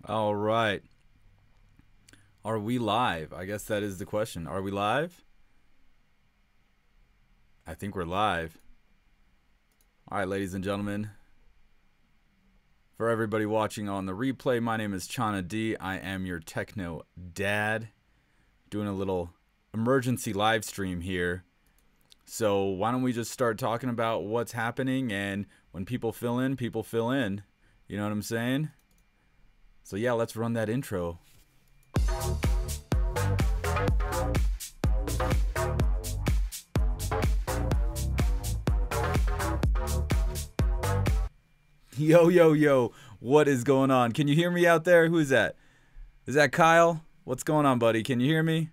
All right. Are we live? I guess that is the question. Are we live? I think we're live. All right, ladies and gentlemen. For everybody watching on the replay, my name is Chana D. I am your Techno Dad. Doing a little emergency live stream here. So why don't we just start talking about what's happening, and when people fill in, people fill in. You know what I'm saying? So yeah, let's run that intro. Yo, yo, yo, what is going on? Can you hear me out there? Who is that? Is that Kyle? What's going on, buddy? Can you hear me?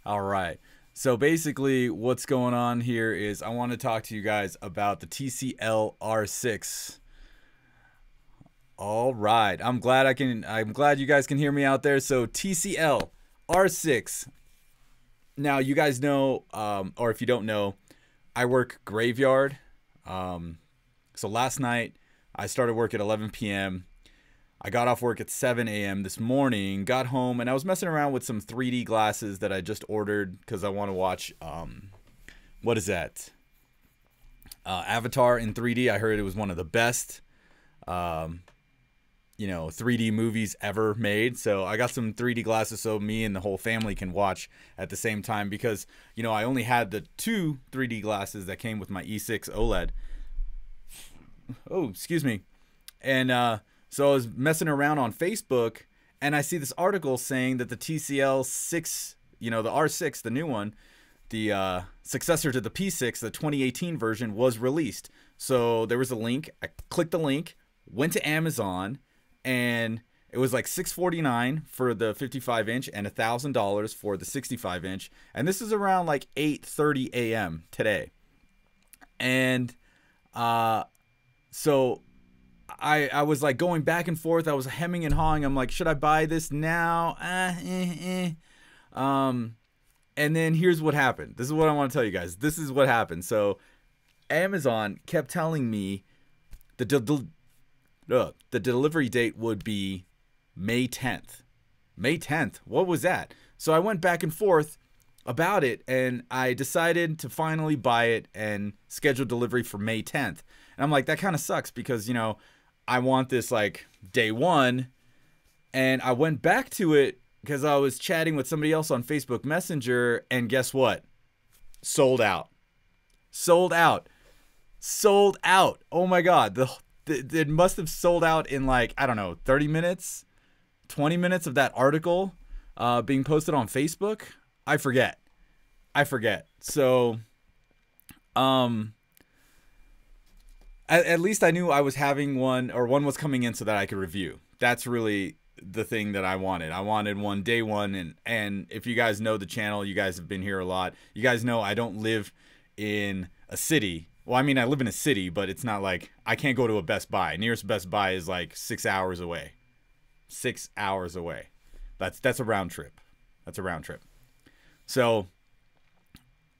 All right. So basically what's going on here is I want to talk to you guys about the TCL R6. All right. I'm glad you guys can hear me out there. So TCL R6. Now you guys know, or if you don't know, I work graveyard. So last night I started work at 11 p.m. I got off work at 7 a.m. this morning, got home, and I was messing around with some 3D glasses that I just ordered because I want to watch, what is that? Avatar in 3D. I heard it was one of the best, 3D movies ever made. So I got some 3D glasses so me and the whole family can watch at the same time because, I only had the two 3D glasses that came with my E6 OLED. Oh, excuse me. And, so I was messing around on Facebook, and I see this article saying that the TCL 6, the R6, the new one, the successor to the P6, the 2018 version, was released. So there was a link. I clicked the link, went to Amazon, and it was like $649 for the 55-inch and $1,000 for the 65-inch. And this is around like 8:30 a.m. today. And so I was like going back and forth. I was hemming and hawing. I'm like, should I buy this now? And then here's what happened. This is what I want to tell you guys. This is what happened. So Amazon kept telling me the delivery date would be May 10th. May 10th. What was that? So I went back and forth about it, and I decided to finally buy it and schedule delivery for May 10th. And I'm like, that kind of sucks because, I want this like day one. And I went back to it because I was chatting with somebody else on Facebook Messenger, and guess what? Sold out. Sold out. Sold out. Oh my God. It must have sold out in like, I don't know, 30 minutes, 20 minutes of that article being posted on Facebook. I forget. So, at least I knew I was having one, or one was coming in so that I could review. That's really the thing that I wanted. I wanted one day one, and if you guys know the channel, you guys have been here a lot. You guys know I don't live in a city. Well, I mean, I live in a city, but it's not like I can't go to a Best Buy. Nearest Best Buy is like 6 hours away. 6 hours away. That's a round trip. That's a round trip. So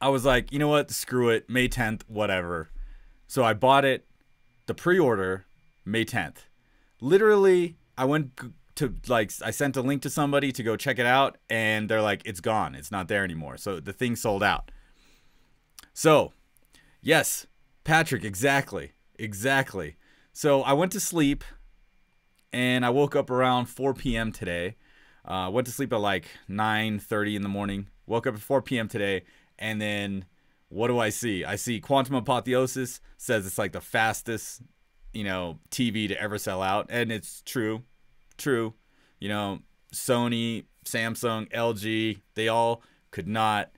I was like, you know what? Screw it. May 10th, whatever. So I bought it. The pre-order, May 10th. Literally, I went to, I sent a link to somebody to go check it out, and they're like, it's gone. It's not there anymore. So the thing sold out. So, yes, Patrick, exactly. So I went to sleep, and I woke up around 4 p.m. today. Went to sleep at like 9:30 in the morning. Woke up at 4 p.m. today, and then what do I see? I see Quantum Apotheosis says it's like the fastest, TV to ever sell out. And it's true. Sony, Samsung, LG, they all could not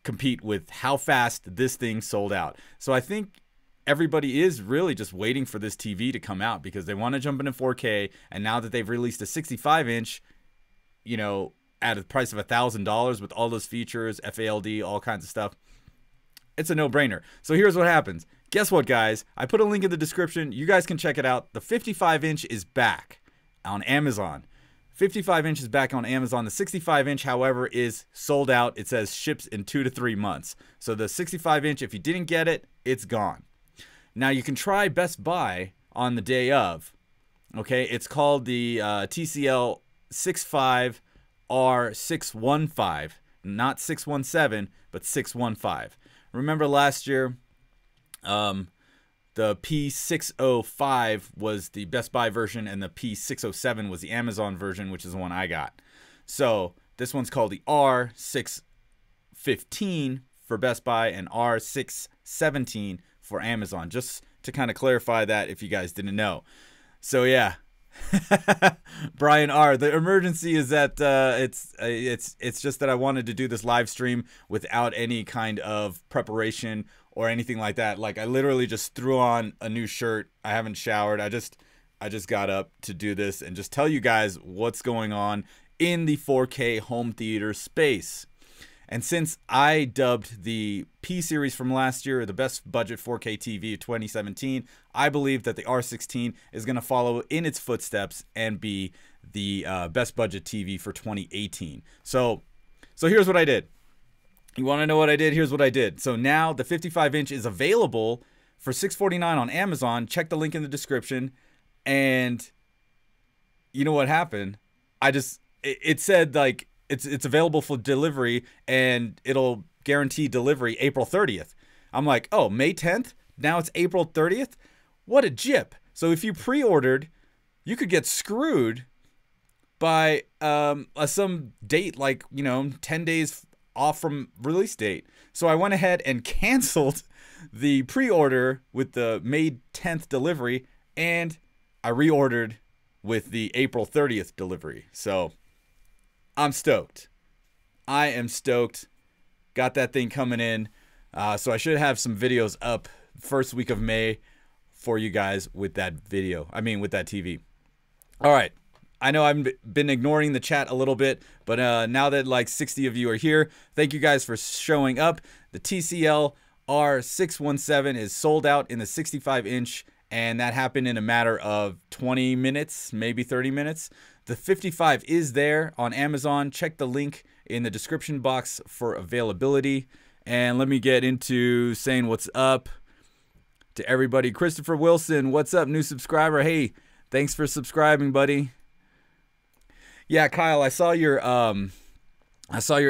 compete with how fast this thing sold out. So I think everybody is really just waiting for this TV to come out because they want to jump into 4K. And now that they've released a 65-inch, at a price of $1,000 with all those features, FALD, all kinds of stuff, it's a no-brainer. So here's what happens. Guess what, guys? I put a link in the description. You guys can check it out. The 55-inch is back on Amazon. 55 inch is back on Amazon. The 65 inch, however, is sold out. It says ships in 2 to 3 months. So the 65 inch, if you didn't get it, it's gone. Now you can try Best Buy on the day of. Okay, it's called the TCL 65R617, not 617, but 615. Remember last year, the P605 was the Best Buy version, and the P607 was the Amazon version, which is the one I got. So this one's called the R615 for Best Buy and R617 for Amazon, just to kind of clarify that if you guys didn't know. So yeah, Brian R. The emergency is that it's just that I wanted to do this live stream without any kind of preparation or anything like that. Like I literally just threw on a new shirt. I haven't showered. I just got up to do this and just tell you guys what's going on in the 4K home theater space. And since I dubbed the P series from last year the best budget 4K TV of 2017, I believe that the R16 is going to follow in its footsteps and be the best budget TV for 2018. So here's what I did. You want to know what I did? Here's what I did. So now the 55 inch is available for $649 on Amazon. Check the link in the description. And you know what happened? It said like, it's available for delivery and it'll guarantee delivery April 30th. I'm like, oh, May 10th? Now it's April 30th? What a jip. So if you pre-ordered, you could get screwed by some date, like, 10 days off from release date. So I went ahead and canceled the pre-order with the May 10th delivery, and I reordered with the April 30th delivery. So I'm stoked. I am stoked. Got that thing coming in. So I should have some videos up first week of May for you guys with that video. I mean, with that TV. All right. I know I've been ignoring the chat a little bit, but now that like 60 of you are here, thank you guys for showing up. The TCL R617 is sold out in the 65 inch, and that happened in a matter of 20 minutes, maybe 30 minutes. The 55 is there on Amazon. Check the link in the description box for availability. And let me get into saying what's up to everybody. Christopher Wilson, what's up, new subscriber? Hey, thanks for subscribing, buddy. Yeah, Kyle, I saw your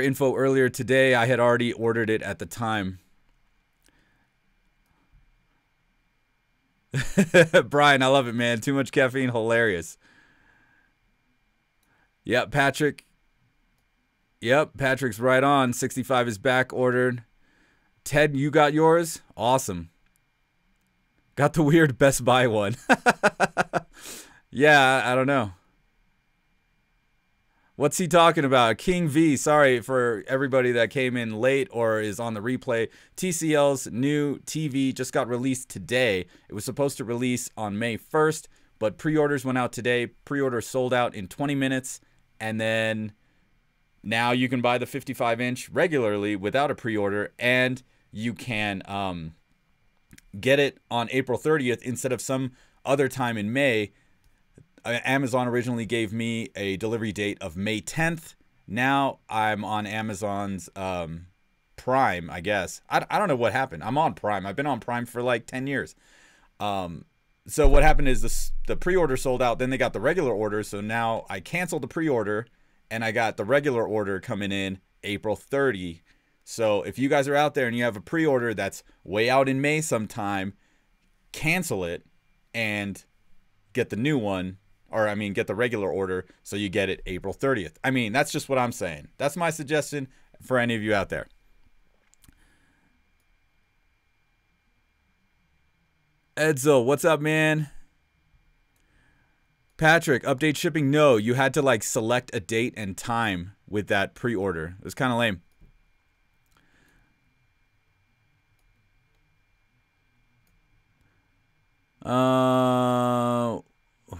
info earlier today. I had already ordered it at the time. Brian, I love it, man. Too much caffeine, hilarious. Yep, Patrick. Yep, Patrick's right on. 65 is back ordered. Ted, you got yours? Awesome. Got the weird Best Buy one. Yeah, I don't know. What's he talking about? King V, sorry for everybody that came in late or is on the replay. TCL's new TV just got released today. It was supposed to release on May 1st, but pre-orders went out today. Pre-orders sold out in 20 minutes. And then now you can buy the 55 inch regularly without a pre-order, and you can get it on April 30th instead of some other time in May. Amazon originally gave me a delivery date of May 10th. Now I'm on Amazon's Prime, I guess. I don't know what happened. I'm on Prime. I've been on Prime for like 10 years. So what happened is the pre-order sold out. Then they got the regular order. So now I canceled the pre-order and I got the regular order coming in April 30. So if you guys are out there and you have a pre-order that's way out in May sometime, cancel it and get the new one. Or, I mean, get the regular order so you get it April 30th. I mean, that's just what I'm saying. That's my suggestion for any of you out there. Edzo, what's up, man? Patrick, update shipping? No, you had to, like, select a date and time with that pre-order. It was kind of lame.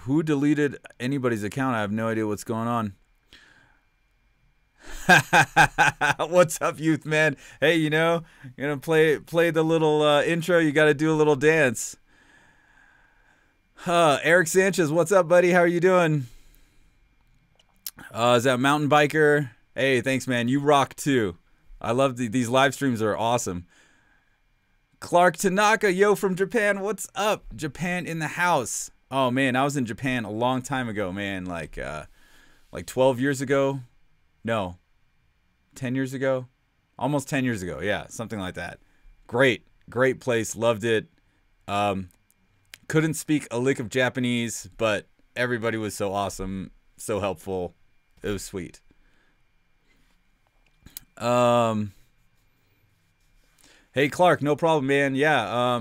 Who deleted anybody's account? I have no idea what's going on. What's up, youth, man? Hey, you know, you're gonna play the little intro. You got to do a little dance. Eric Sanchez, what's up, buddy? How are you doing? Is that Mountain Biker? Hey, thanks, man. You rock too. I love these live streams are awesome. Clark Tanaka, yo, from Japan. What's up? Japan in the house. Oh man, I was in Japan a long time ago, man. Like 12 years ago. No, 10 years ago. Almost 10 years ago. Yeah, something like that. Great place. Loved it. Couldn't speak a lick of Japanese, but everybody was so awesome, so helpful. It was sweet. Hey Clark, no problem, man. Yeah,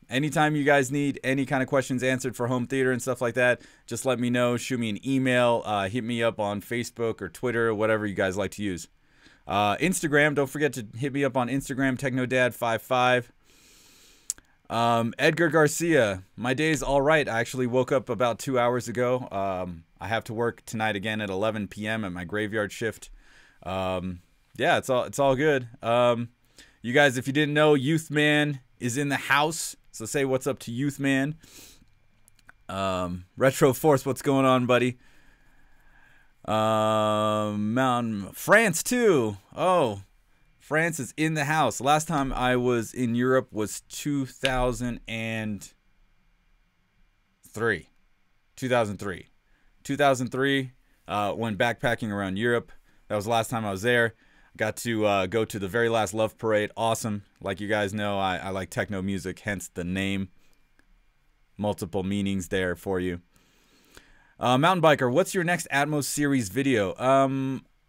anytime you guys need any kind of questions answered for home theater and stuff like that, just let me know. Shoot me an email. Hit me up on Facebook or Twitter, or whatever you guys like to use. Instagram, don't forget to hit me up on Instagram, TechnoDad55. Edgar Garcia, my day's all right. I actually woke up about 2 hours ago. I have to work tonight again at 11 p.m. at my graveyard shift. Yeah, it's all good. You guys, if you didn't know, Youth Man is in the house. So say what's up to Youth Man. Retro Force, what's going on, buddy? Mountain France too. Oh, France is in the house. Last time I was in Europe was 2003. 2003. Went backpacking around Europe. That was the last time I was there. Got to go to the very last Love Parade. Awesome. Like you guys know, I like techno music, hence the name. Multiple meanings there for you. Mountain Biker, what's your next Atmos series video?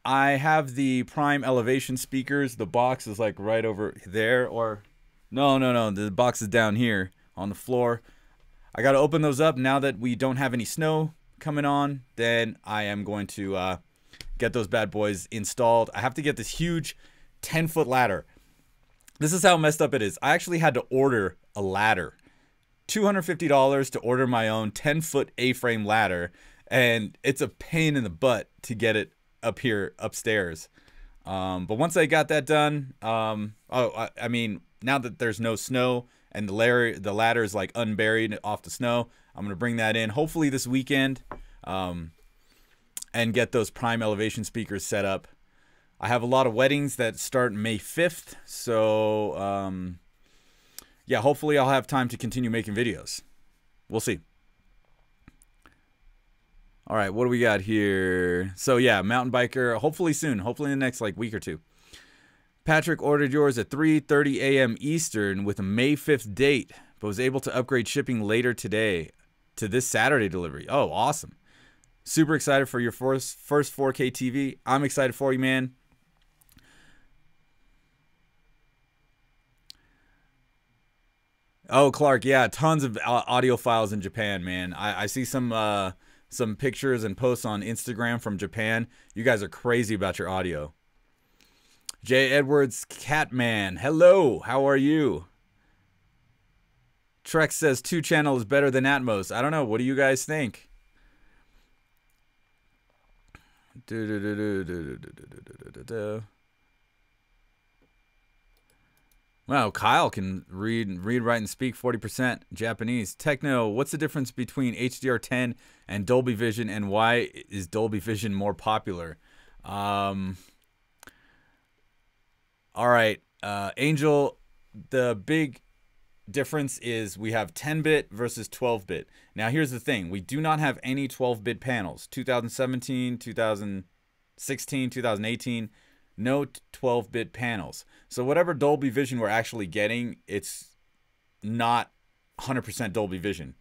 I have the Prime Elevation speakers. The box is like right over there, or no. The box is down here on the floor. I got to open those up now that we don't have any snow coming on. Then I am going to get those bad boys installed. I have to get this huge 10-foot ladder. This is how messed up it is. I actually had to order a ladder. $250 to order my own 10-foot A-frame ladder, and it's a pain in the butt to get it up here upstairs. But once I got that done, I mean, now that there's no snow and the ladder is like unburied off the snow, I'm gonna bring that in hopefully this weekend, and get those Prime Elevation speakers set up. I have a lot of weddings that start May 5th, so yeah, hopefully I'll have time to continue making videos. We'll see. All right, what do we got here? So yeah, Mountain Biker, hopefully soon. Hopefully in the next like week or two. Patrick ordered yours at 3:30 a.m. Eastern with a May 5th date, but was able to upgrade shipping later today to this Saturday delivery. Oh, awesome. Super excited for your first 4K TV. I'm excited for you, man. Oh, Clark, yeah, tons of audio files in Japan, man. I see some pictures and posts on Instagram from Japan. You guys are crazy about your audio. J. Edwards Catman, hello, how are you? Trex says 2-channel is better than Atmos. I don't know, what do you guys think? Wow, Kyle can read, write, and speak 40% Japanese. Techno, what's the difference between HDR10 and Dolby Vision, and why is Dolby Vision more popular? All right, Angel, the big difference is we have 10-bit versus 12-bit. Now, here's the thing. We do not have any 12-bit panels. 2017, 2016, 2018, no 12-bit panels. So whatever Dolby Vision we're actually getting, it's not 100% Dolby Vision,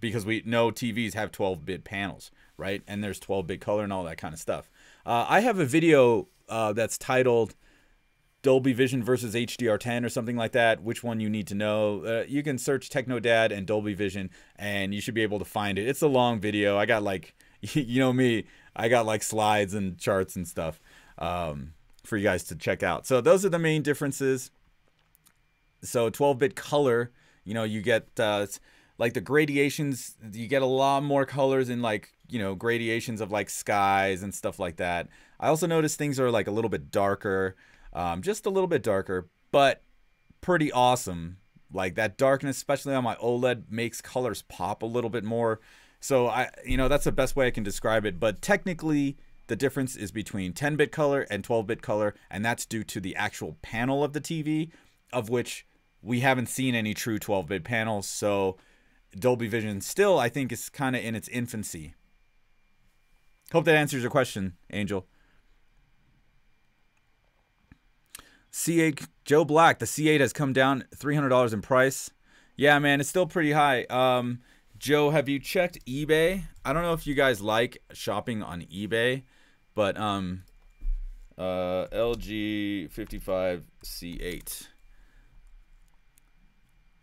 because we know TVs have 12-bit panels, right? And there's 12-bit color and all that kind of stuff. I have a video that's titled Dolby Vision versus HDR10 or something like that. Which one you need to know? You can search Techno Dad and Dolby Vision, and you should be able to find it. It's a long video. I got like, you know me, I got like slides and charts and stuff for you guys to check out. So those are the main differences. So 12-bit color, you know, you get like the gradations, you get a lot more colors in, like, you know, gradations of like skies and stuff like that. I also noticed things are like a little bit darker, just a little bit darker, but pretty awesome. Like that darkness, especially on my OLED, makes colors pop a little bit more. So you know, that's the best way I can describe it. But technically the difference is between 10-bit color and 12-bit color, and that's due to the actual panel of the TV, of which we haven't seen any true 12-bit panels. So Dolby Vision still, I think, is kind of in its infancy. Hope that answers your question, Angel. C8, Joe Black, the C8 has come down $300 in price. Yeah, man, it's still pretty high. Joe, have you checked eBay? I don't know if you guys like shopping on eBay, but LG 55 C8.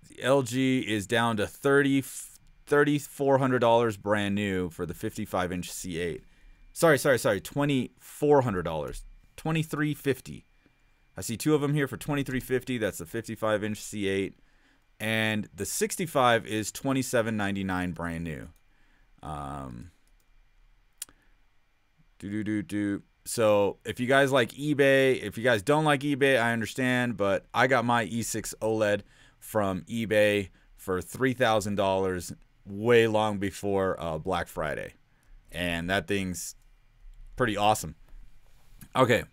The LG is down to $3,400 brand new for the 55-inch C8. Sorry, $2,400. $2,350. I see two of them here for $2,350. That's the 55-inch C8. And the 65 is $2,799 brand new. So if you guys like eBay, if you guys don't like eBay, I understand. But I got my E6 OLED from eBay for $3,000 way long before Black Friday. And that thing's pretty awesome. Okay.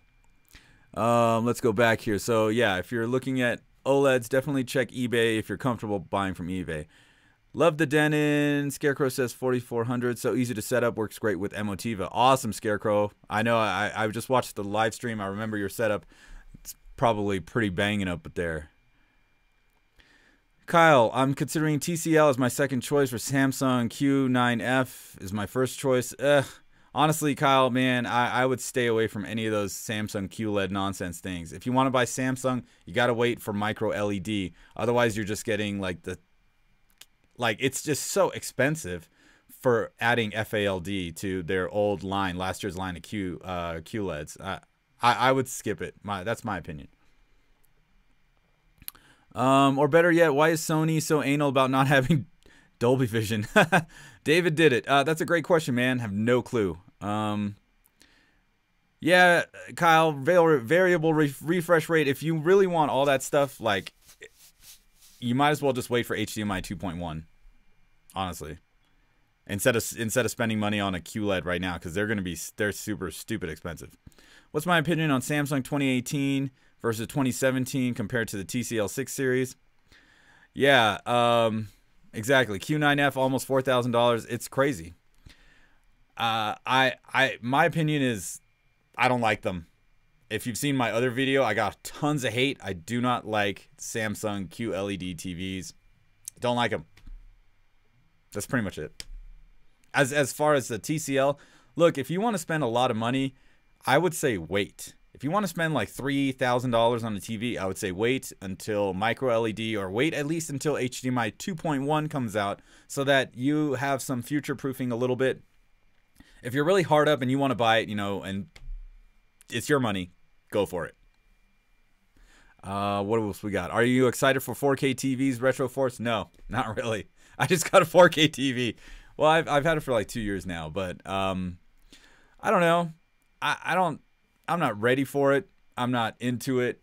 Let's go back here. So yeah, if you're looking at OLEDs, definitely check eBay if you're comfortable buying from eBay. Love the Denon. Scarecrow says 4400. So easy to set up. Works great with Emotiva. Awesome, Scarecrow. I know I just watched the live stream. I remember your setup. It's probably pretty banging up there. Kyle, I'm considering TCL as my second choice for Samsung. Q9F is my first choice. Honestly, Kyle, man, I would stay away from any of those Samsung QLED nonsense things. If you want to buy Samsung, you got to wait for micro LED. Otherwise, you're just getting it's just so expensive for adding FALD to their old line, last year's line of QLEDs. I would skip it. That's my opinion. Or better yet, why is Sony so anal about not having Dolby Vision? David did it. That's a great question, man. Have no clue. Yeah, Kyle, variable refresh rate. If you really want all that stuff, like, you might as well just wait for HDMI 2.1. Honestly, instead of spending money on a QLED right now, because they're super stupid expensive. What's my opinion on Samsung 2018 versus 2017 compared to the TCL 6 series? Yeah, exactly. Q9F almost $4,000. It's crazy. My opinion is I don't like them. If you've seen my other video, I got tons of hate. I do not like Samsung QLED TVs. Don't like them. That's pretty much it. As far as the TCL, look, if you want to spend a lot of money, I would say wait. If you want to spend like $3,000 on a TV, I would say wait until micro LED, or wait at least until HDMI 2.1 comes out, so that you have some future proofing a little bit. If you're really hard up and you want to buy it, and it's your money, go for it. What else we got? Are you excited for 4K TVs, Retro Force? No, not really. I just got a 4K TV. Well, I've had it for like 2 years now, but I don't know. I'm not ready for it. I'm not into it.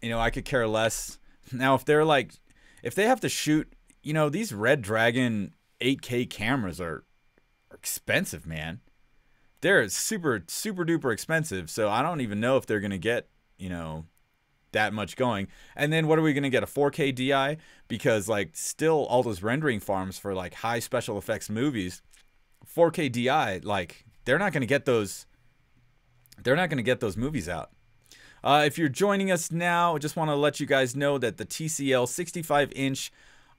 I could care less. Now, if they have to shoot, these Red Dragon 8K cameras are expensive, man. They're super duper expensive. So I don't even know if they're gonna get that much going. And then what are we gonna get, a 4K DI? Because still all those rendering farms for high special effects movies, 4K DI, they're not gonna get those. They're not gonna get those movies out. If you're joining us now, I just want to let you guys know that the TCL 65-inch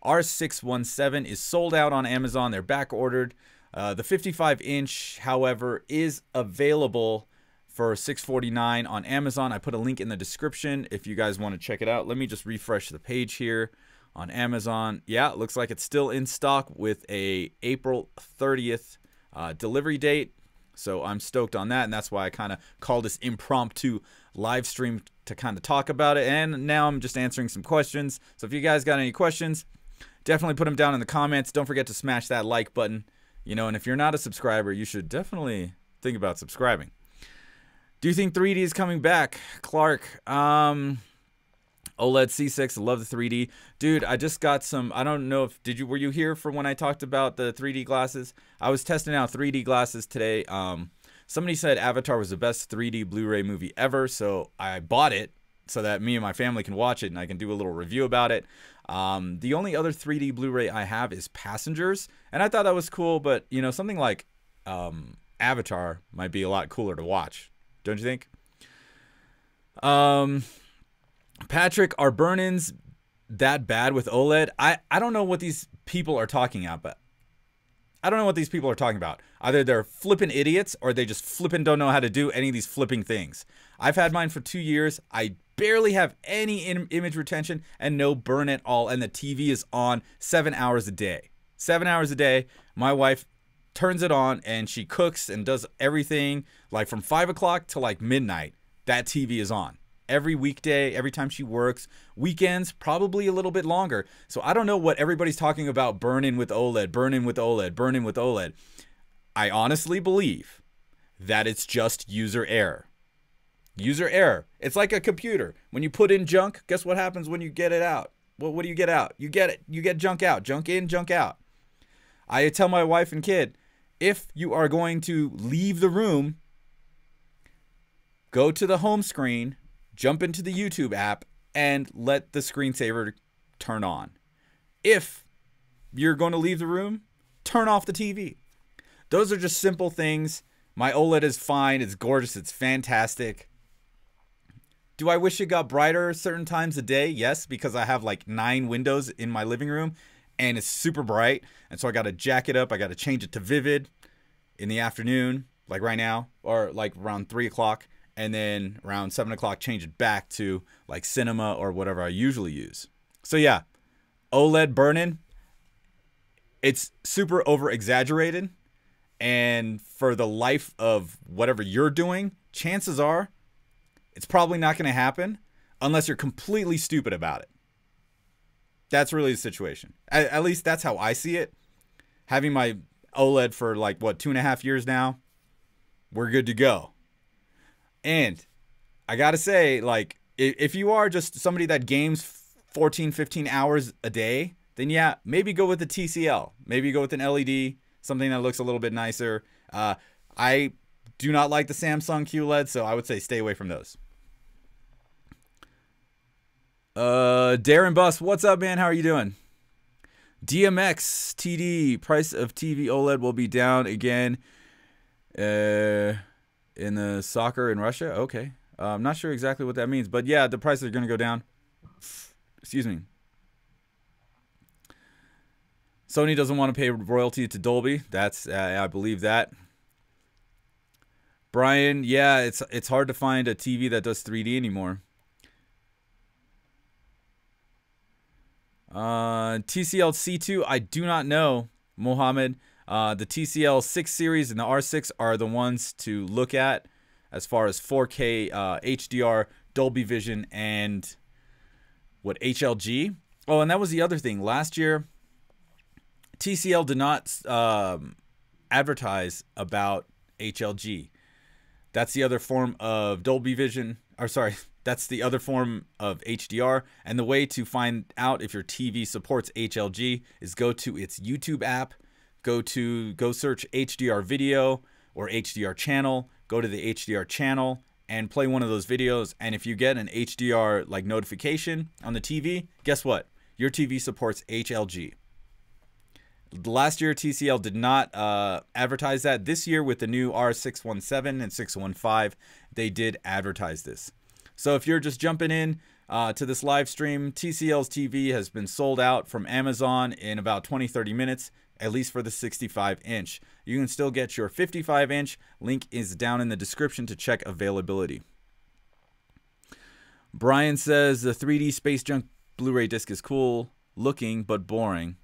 R617 is sold out on Amazon. They're back ordered. The 55-inch, however, is available for $649 on Amazon. I put a link in the description if you guys want to check it out. Let me just refresh the page here on Amazon. Yeah, it looks like it's still in stock with a April 30th delivery date. So I'm stoked on that, and that's why I kind of called this impromptu live stream to kind of talk about it. And now I'm just answering some questions. So if you guys got any questions, definitely put them down in the comments. Don't forget to smash that like button. And if you're not a subscriber, you should definitely think about subscribing. Do you think 3D is coming back? Clark, OLED C6, I love the 3D. Dude, I just got some, I don't know if, were you here for when I talked about the 3D glasses? I was testing out 3D glasses today. Somebody said Avatar was the best 3D Blu-ray movie ever, so I bought it so that me and my family can watch it and I can do a little review about it. The only other 3D Blu-ray I have is Passengers, and I thought that was cool, but you know, something like Avatar might be a lot cooler to watch, don't you think? Patrick, are burn-ins that bad with OLED? I don't know what these people are talking about, but I don't know what these people are talking about. Either they're flipping idiots or they just flipping don't know how to do any of these flipping things. I've had mine for 2 years. I barely have any image retention and no burn at all. And the TV is on 7 hours a day. 7 hours a day. My wife turns it on and she cooks and does everything like from 5 o'clock to like midnight. That TV is on. Every weekday, every time she works. Weekends, probably a little bit longer. So I don't know what everybody's talking about, burn-in with OLED, burn-in with OLED, burn-in with OLED. I honestly believe that it's just user error. User error. It's like a computer. When you put in junk, guess what happens when you get it out? Well, what do you get out? You get it. You get junk out. Junk in, junk out. I tell my wife and kid, if you are going to leave the room, go to the home screen, jump into the YouTube app, and let the screensaver turn on. If you're going to leave the room, turn off the TV. Those are just simple things. My OLED is fine. It's gorgeous. It's fantastic. Do I wish it got brighter certain times a day? Yes, because I have like 9 windows in my living room and it's super bright. And so I got to jack it up. I got to change it to vivid in the afternoon, like right now, or like around 3 o'clock. And then around 7 o'clock, change it back to like cinema or whatever I usually use. So yeah, OLED burn-in, it's super over-exaggerated. And for the life of whatever you're doing, chances are it's probably not going to happen unless you're completely stupid about it. That's really the situation. At least that's how I see it. Having my OLED for like, what, 2.5 years now, we're good to go. And I got to say, like, if you are just somebody that games 14, 15 hours a day, then yeah, maybe go with the TCL. Maybe go with an LED, something that looks a little bit nicer. I do not like the Samsung QLED, so I would say stay away from those. Darren Bus, what's up, man? How are you doing? DMX TD, price of TV OLED will be down again. In the soccer in Russia? Okay. I'm not sure exactly what that means, but yeah, the prices are going to go down. Excuse me. Sony doesn't want to pay royalty to Dolby. That's, I believe that. Brian, yeah, it's hard to find a TV that does 3D anymore. TCL C2, I do not know, Mohammed. The TCL 6 series and the R6 are the ones to look at as far as 4K, HDR, Dolby Vision, and what, HLG? Oh, and that was the other thing. Last year, TCL did not advertise about HLG. That's the other form of Dolby Vision, or sorry, that's the other form of HDR. And the way to find out if your TV supports HLG is go to its YouTube app. Go search HDR video or HDR channel, go to the HDR channel and play one of those videos. And if you get an HDR like notification on the TV, guess what? Your TV supports HLG. Last year, TCL did not advertise that. This year with the new R617 and 615, they did advertise this. So if you're just jumping in to this live stream, TCL's TV has been sold out from Amazon in about 20-30 minutes. At least for the 65-inch. You can still get your 55-inch. Link is down in the description to check availability. Brian says the 3D Space Junk Blu-ray disc is cool looking but boring.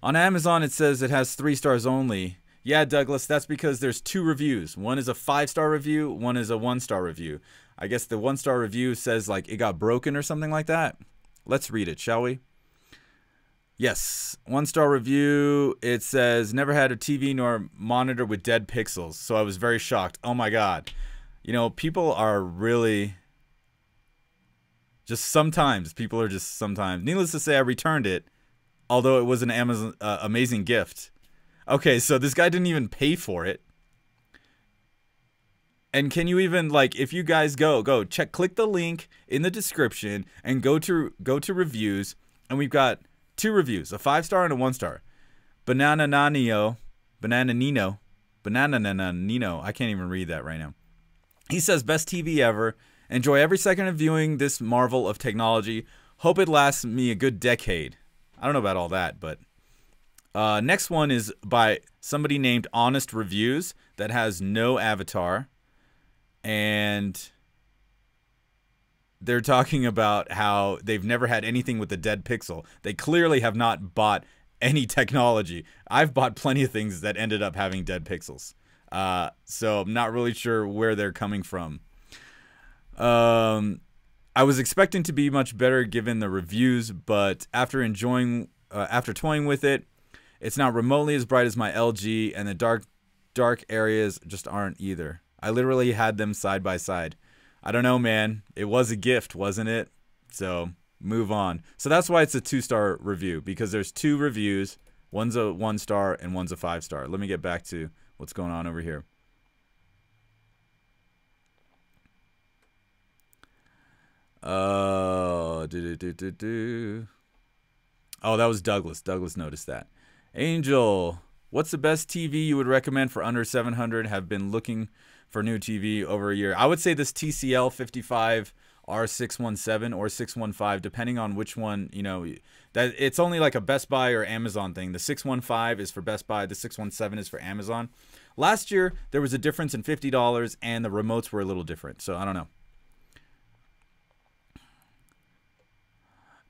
On Amazon it says it has 3 stars only. Yeah, Douglas, that's because there's 2 reviews. One is a 5-star review, one is a 1-star review. I guess the 1-star review says like it got broken or something like that. Let's read it, shall we? Yes, 1-star review. It says, never had a TV nor monitor with dead pixels, so I was very shocked. Oh my God. You know, people are really just sometimes. People are just sometimes. Needless to say, I returned it, although it was an Amazon amazing gift. Okay, so this guy didn't even pay for it. And can you even, like, if you guys go check, click the link in the description and go to reviews, and we've got 2 reviews, a 5-star and a 1-star. Banana Nino, I can't even read that right now. He says, best TV ever. Enjoy every second of viewing this marvel of technology. Hope it lasts me a good decade. I don't know about all that, but next one is by somebody named Honest Reviews that has no avatar. And they're talking about how they've never had anything with the dead pixel. They clearly have not bought any technology. I've bought plenty of things that ended up having dead pixels. So I'm not really sure where they're coming from. I was expecting to be much better given the reviews, but after toying with it, it's not remotely as bright as my LG, and the dark areas just aren't either. I literally had them side by side. I don't know, man. It was a gift, wasn't it? So move on. So that's why it's a 2-star review, because there's 2 reviews. One's a 1-star and one's a 5-star. Let me get back to what's going on over here. Oh, that was Douglas. Douglas noticed that. Angel, what's the best TV you would recommend for under 700? Have been looking for new TV over a year. I would say this TCL 55R617 or 615, depending on which one, you know, that it's only like a Best Buy or Amazon thing. The 615 is for Best Buy, the 617 is for Amazon. Last year, there was a difference in $50 and the remotes were a little different. So I don't know.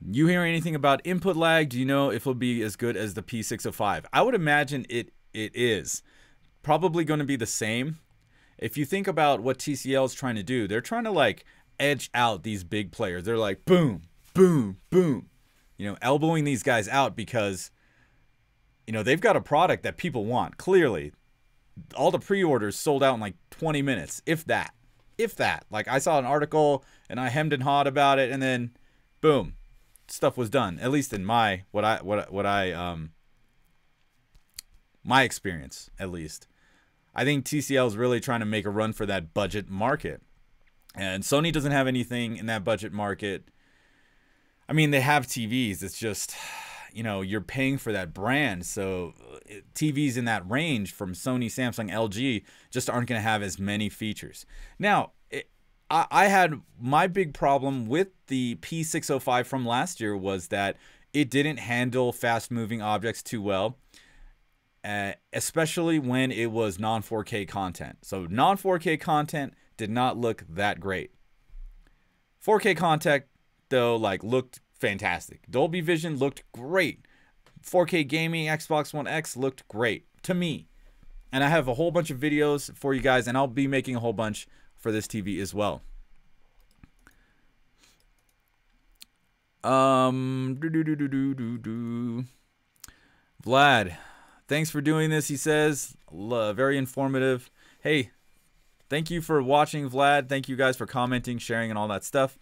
You hear anything about input lag? Do you know if it'll be as good as the P605? I would imagine it is. Probably going to be the same. If you think about what TCL is trying to do, they're trying to like edge out these big players. They're like boom, boom, boom. You know, elbowing these guys out because, you know, they've got a product that people want. Clearly, all the pre-orders sold out in like 20 minutes, if that. If that. Like I saw an article and I hemmed and hawed about it, and then boom, stuff was done. At least in my my experience, at least. I think TCL is really trying to make a run for that budget market. And Sony doesn't have anything in that budget market. I mean, they have TVs. It's just, you know, you're paying for that brand. So TVs in that range from Sony, Samsung, LG just aren't going to have as many features. Now, I had my big problem with the P605 from last year was that it didn't handle fast-moving objects too well. Especially when it was non-4K content. So non-4K content did not look that great. 4K content, though, like looked fantastic. Dolby Vision looked great. 4K gaming, Xbox One X looked great to me. And I have a whole bunch of videos for you guys, and I'll be making a whole bunch for this TV as well. Vlad, thanks for doing this, he says. Very informative. Hey, thank you for watching, Vlad. Thank you guys for commenting, sharing, and all that stuff.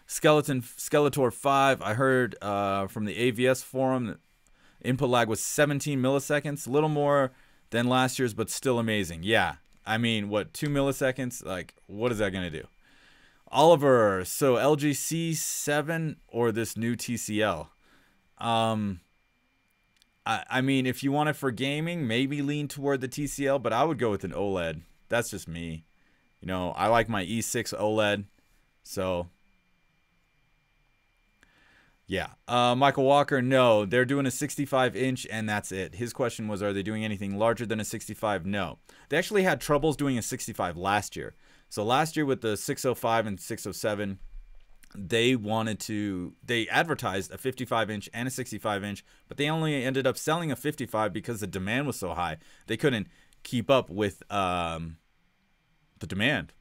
Skeletor 5, I heard from the AVS forum that input lag was 17 milliseconds. A little more than last year's, but still amazing. Yeah, I mean, what, 2 milliseconds? Like, what is that going to do? Oliver, so LG C7 or this new TCL? I mean, if you want it for gaming, maybe lean toward the TCL, but I would go with an OLED. That's just me. You know, I like my E6 OLED. So, yeah. Michael Walker, no. They're doing a 65-inch, and that's it. His question was, are they doing anything larger than a 65? No. They actually had troubles doing a 65 last year. So last year with the 605 and 607, they advertised a 55-inch and a 65-inch, but they only ended up selling a 55 because the demand was so high. They couldn't keep up with the demand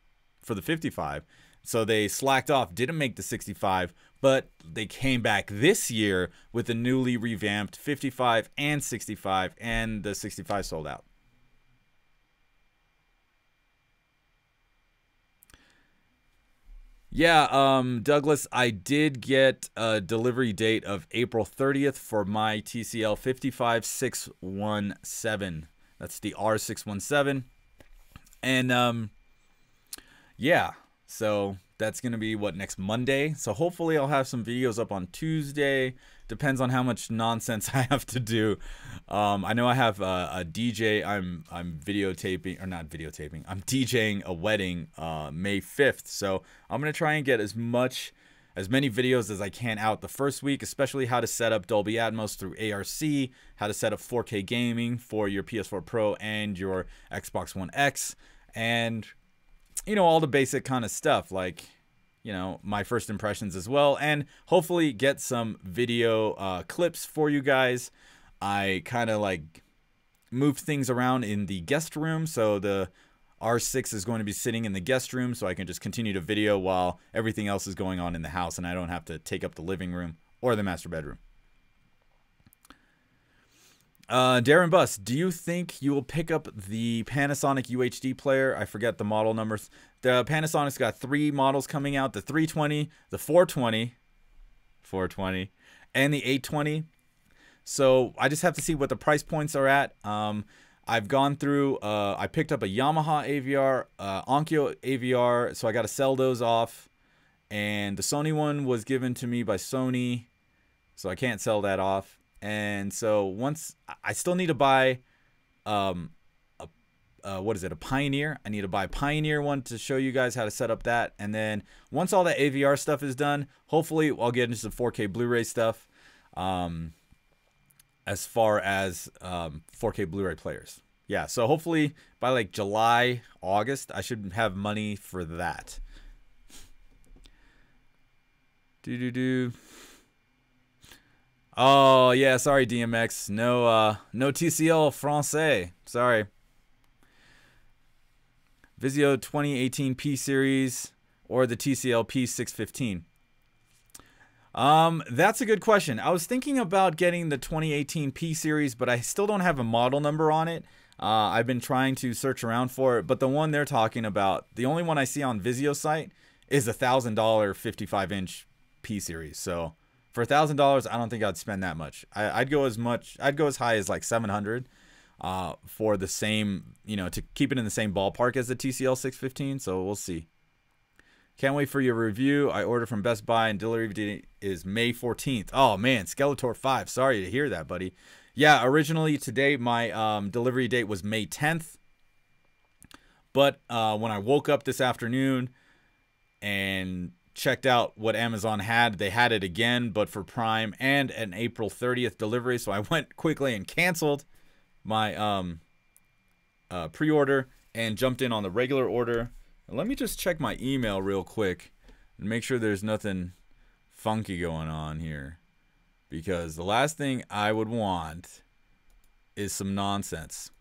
for the 55. So they slacked off, didn't make the 65, but they came back this year with a newly revamped 55 and 65, and the 65 sold out. Yeah, Douglas, I did get a delivery date of April 30th for my TCL 55R617. That's the R617. And yeah, so that's going to be what, next Monday. So hopefully I'll have some videos up on Tuesday. Depends on how much nonsense I have to do. I know I have a DJ. I'm videotaping, or not videotaping. I'm DJing a wedding May 5th. So I'm going to try and get as many videos as I can out the first week, especially how to set up Dolby Atmos through ARC, how to set up 4K gaming for your PS4 Pro and your Xbox One X, and you know, all the basic kind of stuff, like, you know, my first impressions as well, and hopefully get some video clips for you guys. I kind of like moved things around in the guest room, so the R6 is going to be sitting in the guest room, so I can just continue to video while everything else is going on in the house, and I don't have to take up the living room or the master bedroom. Darren Buss, do you think you will pick up the Panasonic UHD player? I forget the model numbers. The Panasonic's got 3 models coming out: the 320, the 420, and the 820. So I just have to see what the price points are at. I've gone through, I picked up a Yamaha AVR, Onkyo AVR, so I got to sell those off. And the Sony one was given to me by Sony, so I can't sell that off. And so once I still need to buy what is it, a Pioneer. I need to buy a Pioneer one to show you guys how to set up that. And then once all that AVR stuff is done, hopefully I'll get into some 4K Blu-ray stuff as far as 4K Blu-ray players. Yeah, so hopefully by like July, August, I should have money for that. Oh, yeah, sorry, DMX. No TCL Francais. Sorry. Vizio 2018 P Series or the TCL P615. That's a good question. I was thinking about getting the 2018 P Series, but I still don't have a model number on it. I've been trying to search around for it, but the one they're talking about, the only one I see on Vizio site is a $1,000 55-inch P Series. So for $1,000, I don't think I'd spend that much. I'd go as high as like 700 for the same, you know, to keep it in the same ballpark as the TCL 615. So we'll see. Can't wait for your review. I ordered from Best Buy and delivery date is May 14th. Oh man, Skeletor 5. Sorry to hear that, buddy. Yeah, originally today my delivery date was May 10th. But when I woke up this afternoon and checked out what Amazon had, they had it again, but for Prime and an April 30th delivery. So I went quickly and canceled my pre-order and jumped in on the regular order. Let me just check my email real quick and make sure there's nothing funky going on here, because the last thing I would want is some nonsense.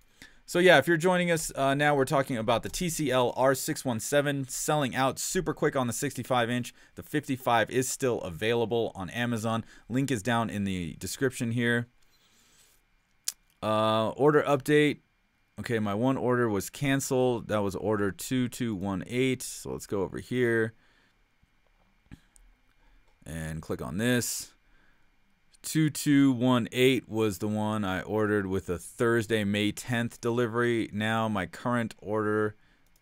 So yeah, if you're joining us now, we're talking about the TCL R617 selling out super quick on the 65-inch. The 55 is still available on Amazon. Link is down in the description here. Order update. Okay, my one order was canceled. That was order 2218. So let's go over here and click on this. 2218 was the one I ordered with a Thursday, May 10th delivery. Now my current order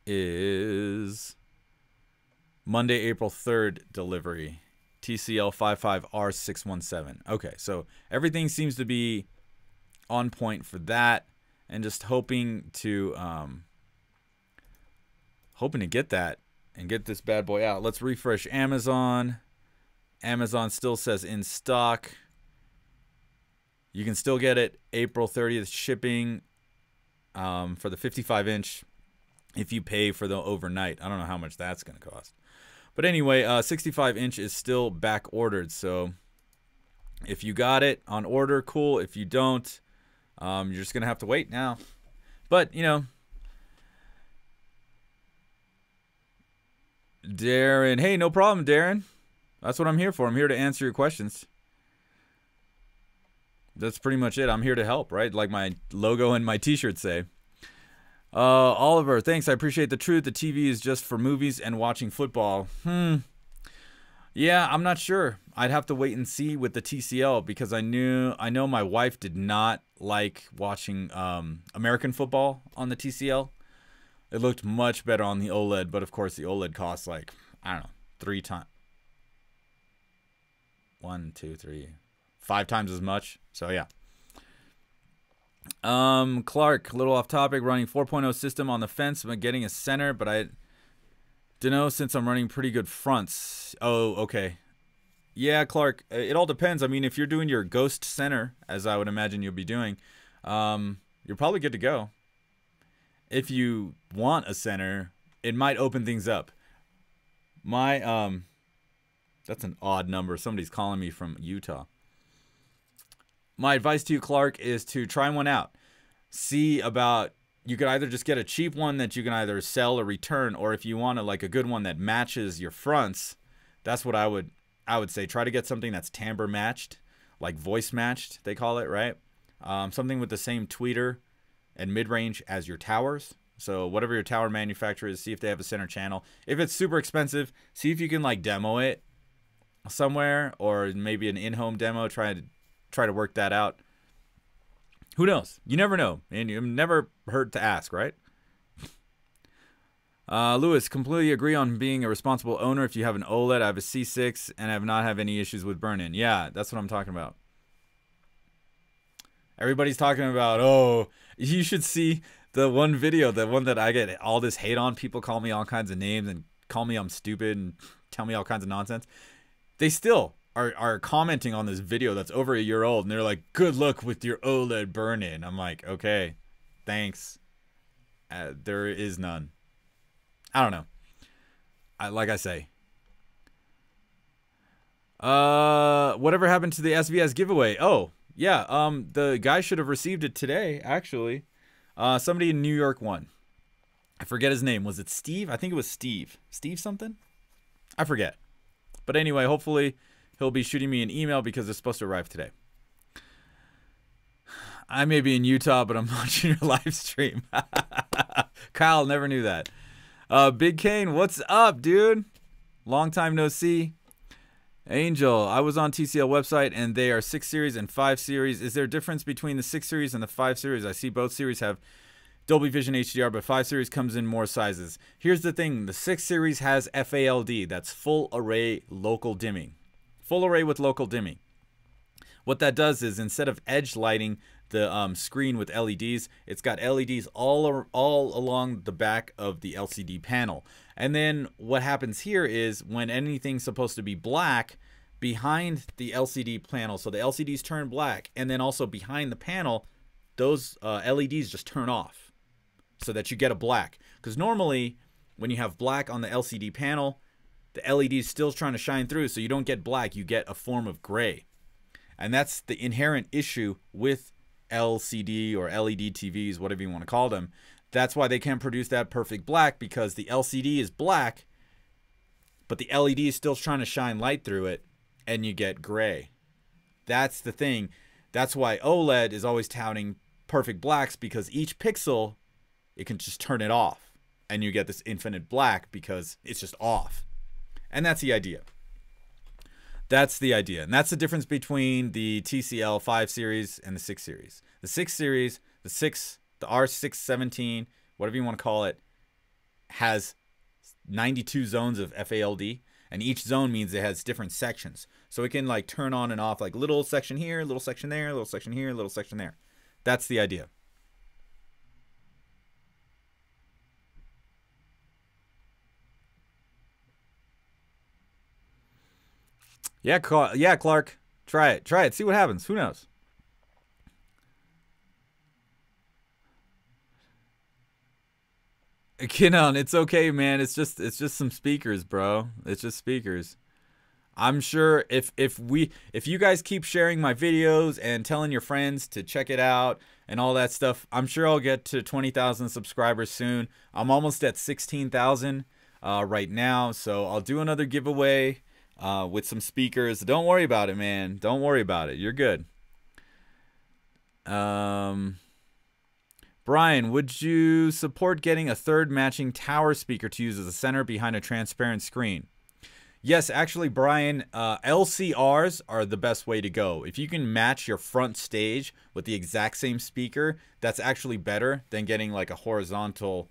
is Monday, April 3rd delivery. TCL 55R617. Okay, so everything seems to be on point for that. And just hoping to get that and get this bad boy out. Let's refresh Amazon. Amazon still says in stock. You can still get it April 30th shipping for the 55-inch if you pay for the overnight. I don't know how much that's going to cost. But anyway, 65-inch is still back ordered. So if you got it on order, cool. If you don't, you're just going to have to wait now. But, you know, Darren. Hey, no problem, Darren. That's what I'm here for. I'm here to answer your questions. That's pretty much it. I'm here to help, right? Like my logo and my t-shirt say. Oliver, thanks. I appreciate the truth. The TV is just for movies and watching football. Yeah, I'm not sure. I'd have to wait and see with the TCL, because I know my wife did not like watching American football on the TCL. It looked much better on the OLED, but of course the OLED costs like, I don't know, 3 times. 1, 2, 3, 5 times as much. So yeah. Clark, a little off topic, running 4.0 system on the fence. I'm getting a center, but I don't know since I'm running pretty good fronts. Oh, okay. Yeah, Clark, it all depends. I mean, if you're doing your ghost center, as I would imagine you'll be doing, you're probably good to go. If you want a center, it might open things up. My, that's an odd number. Somebody's calling me from Utah. My advice to you, Clark, is to try one out. See about, you could either just get a cheap one that you can either sell or return, or if you want a good one that matches your fronts, that's what I would say. Try to get something that's timbre matched, like voice matched, they call it, right? Something with the same tweeter and mid-range as your towers. So whatever your tower manufacturer is, see if they have a center channel. If it's super expensive, see if you can like demo it somewhere, or maybe an in-home demo. Try to work that out. Who knows? You never know, and you never hurt to ask, right? Lewis, completely agree on being a responsible owner. If you have an OLED, I have a C6 and I have not had any issues with burn-in. Yeah, that's what I'm talking about. Everybody's talking about, oh, you should see the one video, the one that I get all this hate on. People call me all kinds of names and call me I'm stupid and tell me all kinds of nonsense. They still are commenting on this video that's over a year old, and they're like, good luck with your OLED burn-in. I'm like, okay, thanks. There is none. I don't know. Like I say. Whatever happened to the SVS giveaway? Oh, yeah. The guy should have received it today, actually. Somebody in New York won. I forget his name. Was it Steve? I think it was Steve. Steve something? I forget. But anyway, hopefully he'll be shooting me an email because it's supposed to arrive today. I may be in Utah, but I'm watching your live stream. Kyle, never knew that. Big Kane, what's up, dude? Long time no see. Angel, I was on TCL website and they are 6 series and 5 series. Is there a difference between the 6 series and the 5 series? I see both series have Dolby Vision HDR, but 5 series comes in more sizes. Here's the thing. The 6 series has FALD. That's full array local dimming. Full array with local dimming. What that does is instead of edge lighting the screen with LEDs, it's got LEDs all along the back of the LCD panel. And then what happens here is when anything's supposed to be black behind the LCD panel, so the LCDs turn black, and then also behind the panel, those LEDs just turn off so that you get a black. Because normally when you have black on the LCD panel, the LED is still trying to shine through, so you don't get black, you get a form of gray. And that's the inherent issue with LCD or LED TVs, whatever you want to call them. That's why they can't produce that perfect black, because the LCD is black, but the LED is still trying to shine light through it, and you get gray. That's the thing. That's why OLED is always touting perfect blacks, because each pixel, it can just turn it off, and you get this infinite black because it's just off. And that's the idea. That's the idea. And that's the difference between the TCL 5 series and the 6 series. The 6 series, the R617, whatever you want to call it, has 92 zones of FALD. And each zone means it has different sections. So it can like turn on and off like little section here, little section there, little section here, little section there. That's the idea. Yeah, Clark. Try it. Try it. See what happens. Who knows? Kinon, it's okay, man. It's just some speakers, bro. It's just speakers. I'm sure if you guys keep sharing my videos and telling your friends to check it out and all that stuff, I'm sure I'll get to 20,000 subscribers soon. I'm almost at 16,000 right now, so I'll do another giveaway with some speakers. Don't worry about it, man. Don't worry about it. You're good. Brian, would you support getting a third matching tower speaker to use as a center behind a transparent screen? Yes, actually, Brian, LCRs are the best way to go. If you can match your front stage with the exact same speaker, that's actually better than getting like a horizontal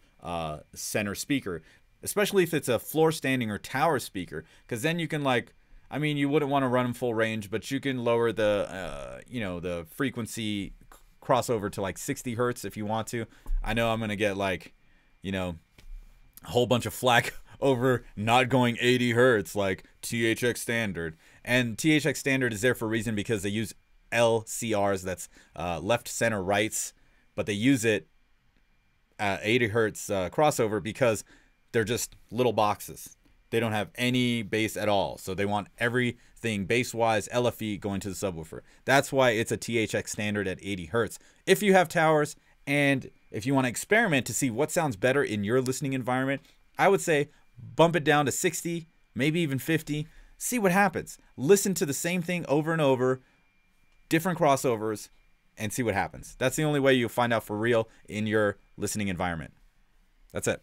center speaker, especially if it's a floor standing or tower speaker, because then you can, like, I mean, you wouldn't want to run them full range, but you can lower the you know, the frequency crossover to like 60 hertz if you want to. I know I'm gonna get, like, you know, a whole bunch of flack over not going 80 hertz like THX standard. And THX standard is there for a reason, because they use LCRs, that's left, center, rights, but they use it 80 hertz crossover because they're just little boxes. They don't have any bass at all, so they want everything bass-wise, LFE, going to the subwoofer. That's why it's a THX standard at 80 hertz. If you have towers, and if you want to experiment to see what sounds better in your listening environment, I would say bump it down to 60, maybe even 50. See what happens. Listen to the same thing over and over, different crossovers, and see what happens. That's the only way you'll find out for real in your listening environment. That's it.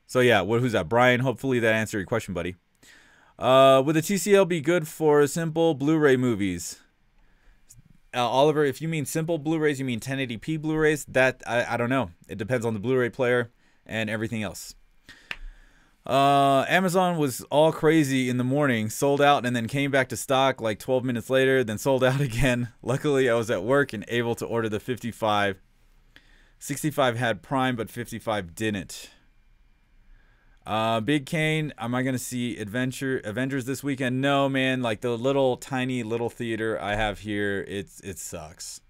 So yeah, who's that? Brian, hopefully that answered your question, buddy. Would the TCL be good for simple Blu-ray movies? Oliver, if you mean simple Blu-rays, you mean 1080p Blu-rays? That, I don't know. It depends on the Blu-ray player and everything else. Amazon was all crazy in the morning, sold out, and then came back to stock like 12 minutes later, then sold out again. Luckily, I was at work and able to order the 55. 65 had Prime, but 55 didn't. Big Kane, am I gonna see Avengers this weekend? No, man. Like, the tiny little theater I have here, it sucks.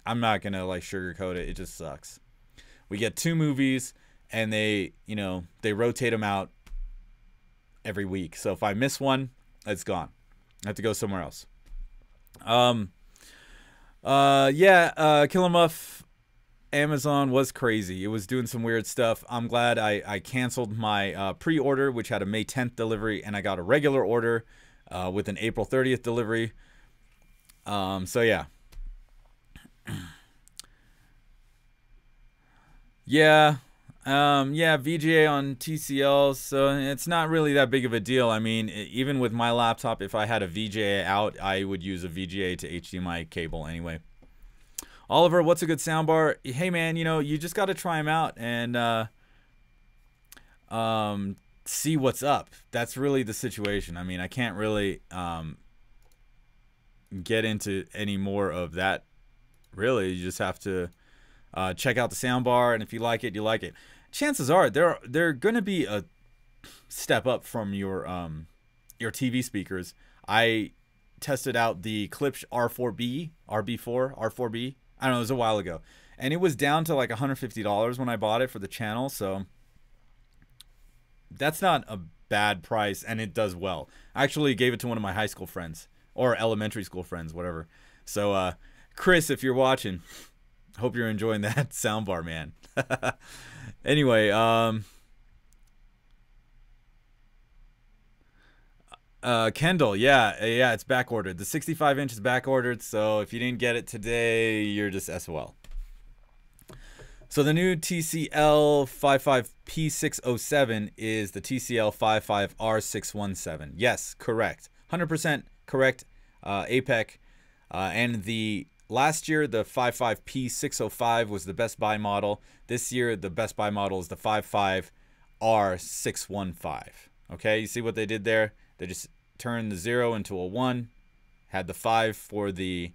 I'm not gonna, like, sugarcoat it. It just sucks. We get 2 movies, and they rotate them out every week. So if I miss one, it's gone. I have to go somewhere else. Kill 'Em Muff. Amazon was crazy. It was doing some weird stuff. I'm glad I canceled my pre-order, which had a May 10th delivery, and I got a regular order with an April 30th delivery. So yeah. Yeah, VGA on TCL, so it's not really that big of a deal. I mean, even with my laptop, if I had a VGA out, I would use a VGA to HDMI cable anyway. Oliver, what's a good soundbar? Hey, man, you just got to try them out and see what's up. That's really the situation. I mean, I can't really get into any more of that, really. You just have to check out the soundbar, and if you like it, you like it. Chances are they're going to be a step up from your TV speakers. I tested out the Klipsch R4B, RB4B. I don't know, it was a while ago. And it was down to like $150 when I bought it for the channel, so that's not a bad price, and it does well. I actually gave it to one of my high school friends, or elementary school friends, whatever. So, Chris, if you're watching, hope you're enjoying that soundbar, man. Anyway, Kendall, yeah, it's back ordered. The 65-inch is back ordered, so if you didn't get it today, you're just SOL. So the new TCL 55P607 is the TCL 55R617. Yes, correct. 100% correct, APEC. And the last year, the 55P605 was the Best Buy model. This year, the Best Buy model is the 55R615. Okay, you see what they did there? They just turned the 0 into a 1, had the 5 for the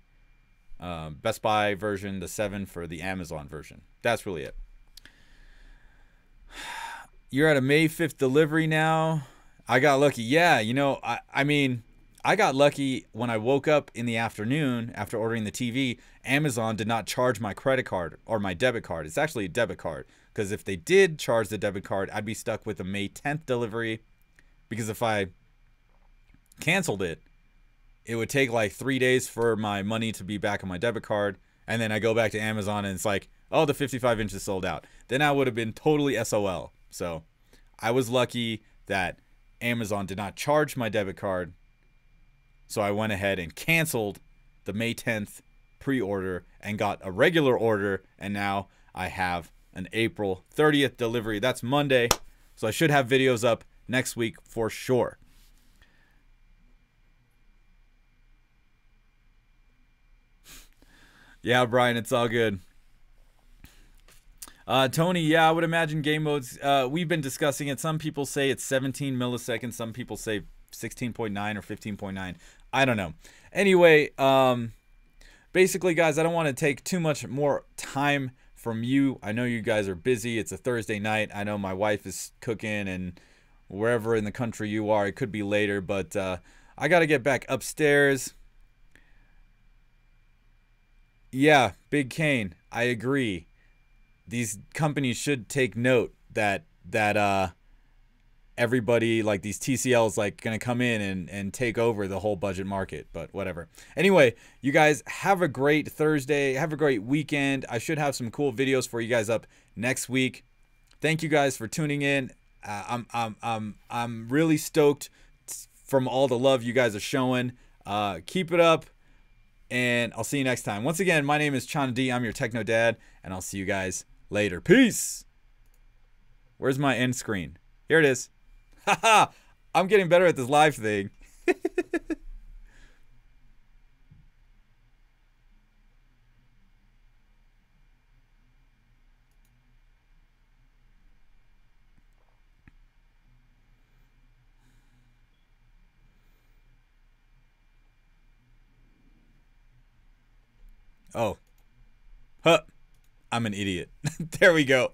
Best Buy version, the 7 for the Amazon version. That's really it. You're at a May 5th delivery now. I got lucky. Yeah, I mean, I got lucky when I woke up in the afternoon after ordering the TV. Amazon did not charge my credit card or my debit card. It's actually a debit card, because if they did charge the debit card, I'd be stuck with a May 10th delivery, because if I canceled it, it would take like 3 days for my money to be back on my debit card, and then I go back to Amazon and it's like, oh, the 55-inch is sold out. Then I would have been totally SOL. So I was lucky that Amazon did not charge my debit card, so I went ahead and canceled the May 10th pre-order and got a regular order, and now I have an April 30th delivery. That's Monday, so I should have videos up next week for sure. Yeah, Brian, it's all good. Tony, yeah, I would imagine game modes. We've been discussing it. Some people say it's 17 milliseconds. Some people say 16.9 or 15.9. I don't know. Anyway, basically, guys, I don't want to take too much more time from you. I know you guys are busy. It's a Thursday night. I know my wife is cooking, and wherever in the country you are, it could be later. But I got to get back upstairs. Yeah, Big Kane, I agree. These companies should take note that everybody, like these TCLs, like gonna come in and take over the whole budget market, but whatever. Anyway, you guys have a great Thursday, have a great weekend. I should have some cool videos for you guys up next week. Thank you guys for tuning in. I'm really stoked from all the love you guys are showing. Keep it up, and I'll see you next time. Once again, my name is Chana D. I'm your Techno Dad, and I'll see you guys later. Peace. Where's my end screen? Here it is. Haha, I'm getting better at this live thing. Oh. Huh. I'm an idiot. There we go.